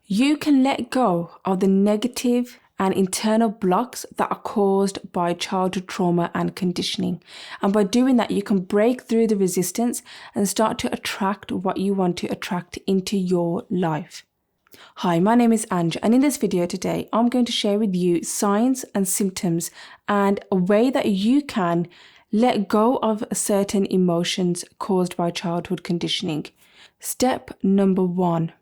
You can let go of the negative and internal blocks that are caused by childhood trauma and conditioning. And by doing that, you can break through the resistance and start to attract what you want to attract into your life. Hi, my name is Ange, and in this video today, I'm going to share with you signs and symptoms and a way that you can let go of certain emotions caused by childhood conditioning. Step number 1.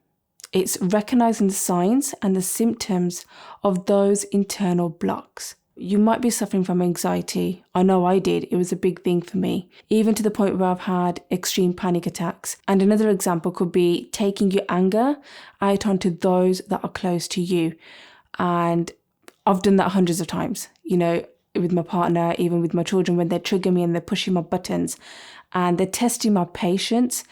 It's recognizing the signs and the symptoms of those internal blocks. You might be suffering from anxiety. I know I did. It was a big thing for me, even to the point where I've had extreme panic attacks. And another example could be taking your anger out onto those that are close to you. And I've done that hundreds of times, with my partner, even with my children, when they trigger me and they're pushing my buttons and they're testing my patience.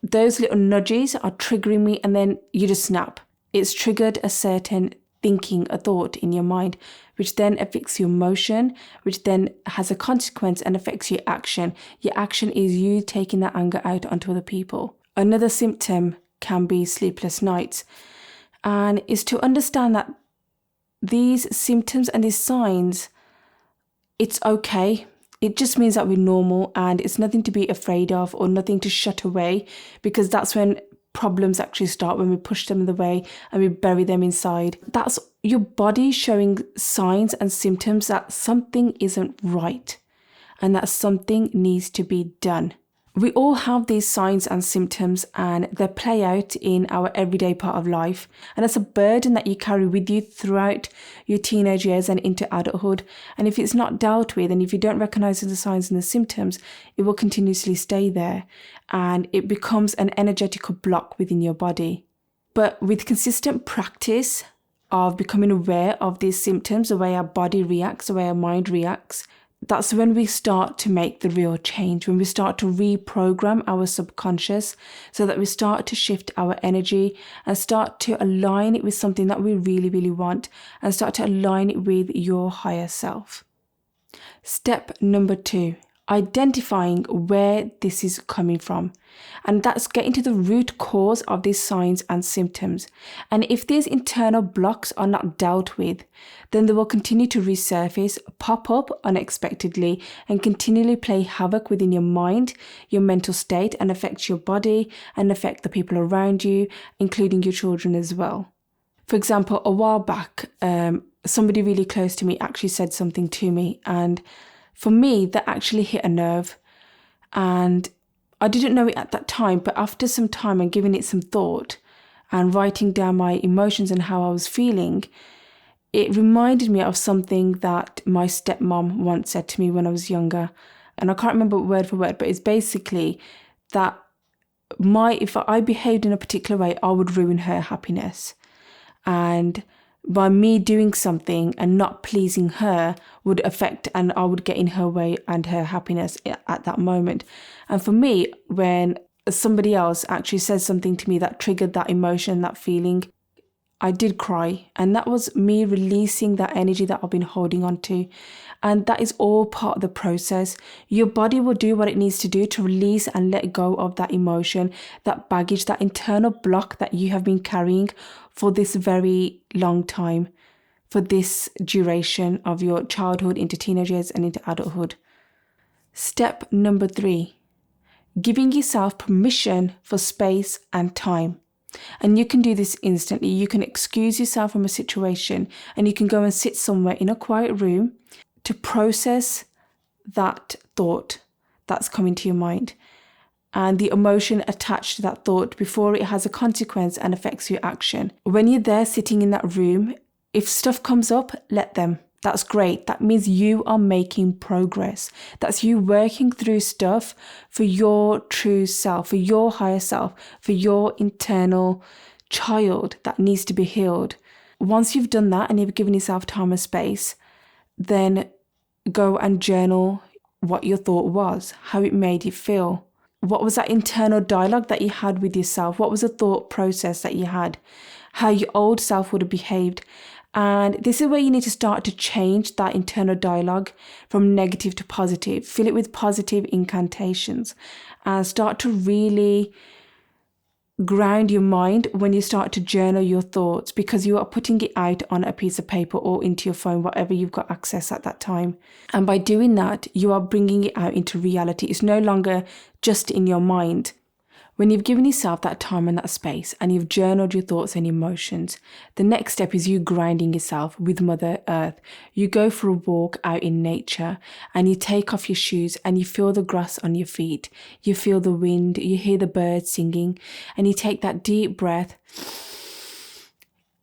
Those little nudges are triggering me, and then you just snap. It's triggered a certain thinking, a thought in your mind, which then affects your emotion, which then has a consequence and affects your action. Your action is you taking that anger out onto other people. Another symptom can be sleepless nights, and is to understand that these symptoms and these signs, it's okay. It just means that we're normal and it's nothing to be afraid of or nothing to shut away, because that's when problems actually start, when we push them away and we bury them inside. That's your body showing signs and symptoms that something isn't right and that something needs to be done. We all have these signs and symptoms, and they play out in our everyday part of life. And it's a burden that you carry with you throughout your teenage years and into adulthood. And if it's not dealt with, and if you don't recognize the signs and the symptoms, it will continuously stay there. And it becomes an energetical block within your body. But with consistent practice of becoming aware of these symptoms, the way our body reacts, the way our mind reacts, that's when we start to make the real change, when we start to reprogram our subconscious so that we start to shift our energy and start to align it with something that we really, really want, and start to align it with your higher self. Step number 2, identifying where this is coming from. And that's getting to the root cause of these signs and symptoms. And if these internal blocks are not dealt with, then they will continue to resurface, pop up unexpectedly, and continually play havoc within your mind, your mental state, and affect your body and affect the people around you, including your children as well. For example, a while back, somebody really close to me actually said something to me, and for me, that actually hit a nerve. And I didn't know it at that time, but after some time and giving it some thought and writing down my emotions and how I was feeling, it reminded me of something that my stepmom once said to me when I was younger. And I can't remember word for word, but it's basically that if I behaved in a particular way, I would ruin her happiness. And by me doing something and not pleasing her would affect, and I would get in her way and her happiness at that moment. And for me, when somebody else actually says something to me that triggered that emotion, that feeling, I did cry. And that was me releasing that energy that I've been holding on to. And that is all part of the process. Your body will do what it needs to do to release and let go of that emotion, that baggage, that internal block that you have been carrying for this very long time, for this duration of your childhood into teenage years and into adulthood. Step number 3, giving yourself permission for space and time. And you can do this instantly. You can excuse yourself from a situation and you can go and sit somewhere in a quiet room to process that thought that's coming to your mind and the emotion attached to that thought before it has a consequence and affects your action. When you're there sitting in that room, if stuff comes up, let them. That's great. That means you are making progress. That's you working through stuff for your true self, for your higher self, for your internal child that needs to be healed. Once you've done that and you've given yourself time and space, then go and journal what your thought was, how it made you feel. What was that internal dialogue that you had with yourself? What was the thought process that you had? How your old self would have behaved? And this is where you need to start to change that internal dialogue from negative to positive. Fill it with positive incantations and start to really ground your mind when you start to journal your thoughts, because you are putting it out on a piece of paper or into your phone, whatever you've got access at that time. And by doing that, you are bringing it out into reality. It's no longer just in your mind. When you've given yourself that time and that space and you've journaled your thoughts and emotions, the next step is you grounding yourself with Mother Earth. You go for a walk out in nature and you take off your shoes and you feel the grass on your feet. You feel the wind, you hear the birds singing, and you take that deep breath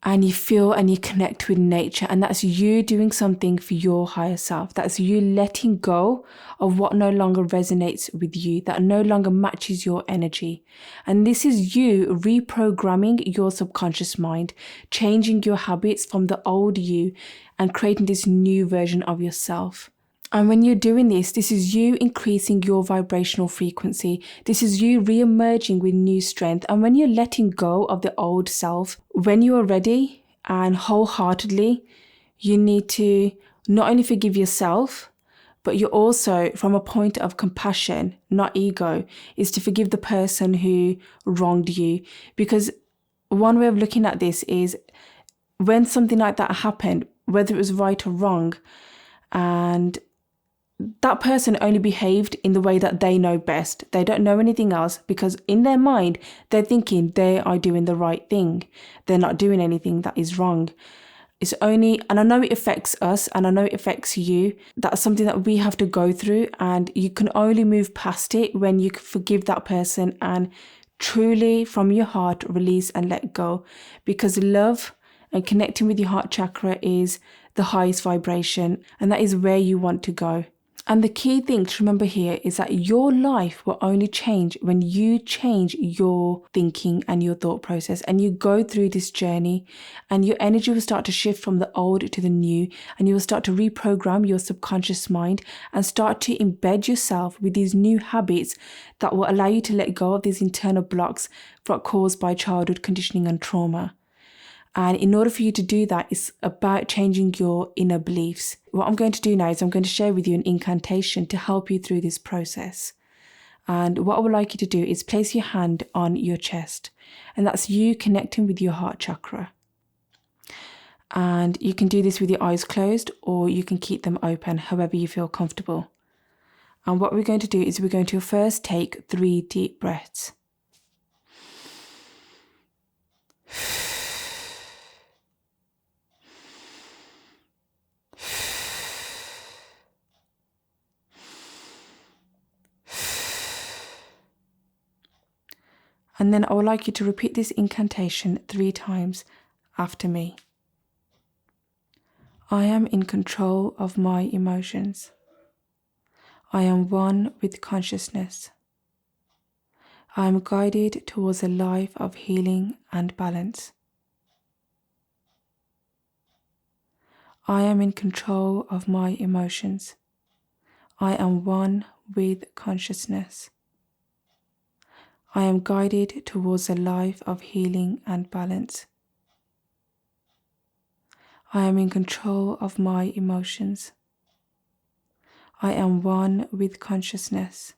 and you feel and you connect with nature. And that's you doing something for your higher self. That's you letting go of what no longer resonates with you, that no longer matches your energy. And this is you reprogramming your subconscious mind, changing your habits from the old you and creating this new version of yourself. And when you're doing this, this is you increasing your vibrational frequency. This is you re-emerging with new strength. And when you're letting go of the old self, when you are ready and wholeheartedly, you need to not only forgive yourself, but you're also, from a point of compassion, not ego, is to forgive the person who wronged you. Because one way of looking at this is when something like that happened, whether it was right or wrong, and that person only behaved in the way that they know best. They don't know anything else, because in their mind, they're thinking they are doing the right thing. They're not doing anything that is wrong. It's only, and I know it affects us and I know it affects you. That's something that we have to go through, and you can only move past it when you forgive that person and truly from your heart release and let go, because love and connecting with your heart chakra is the highest vibration, and that is where you want to go. And the key thing to remember here is that your life will only change when you change your thinking and your thought process, and you go through this journey, and your energy will start to shift from the old to the new, and you will start to reprogram your subconscious mind and start to embed yourself with these new habits that will allow you to let go of these internal blocks caused by childhood conditioning and trauma. And in order for you to do that, it's about changing your inner beliefs. What I'm going to do now is I'm going to share with you an incantation to help you through this process. And what I would like you to do is place your hand on your chest. And that's you connecting with your heart chakra. And you can do this with your eyes closed, or you can keep them open, however you feel comfortable. And what we're going to do is we're going to first take 3 deep breaths. And then I would like you to repeat this incantation 3 times after me. I am in control of my emotions. I am one with consciousness. I am guided towards a life of healing and balance. I am in control of my emotions. I am one with consciousness. I am guided towards a life of healing and balance. I am in control of my emotions. I am one with consciousness.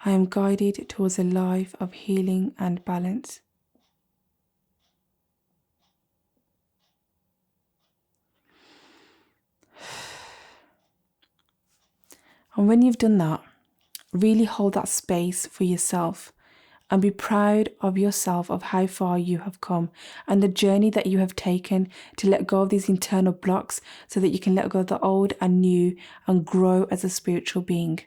I am guided towards a life of healing and balance. And when you've done that, really hold that space for yourself and be proud of yourself, of how far you have come and the journey that you have taken to let go of these internal blocks so that you can let go of the old and new and grow as a spiritual being.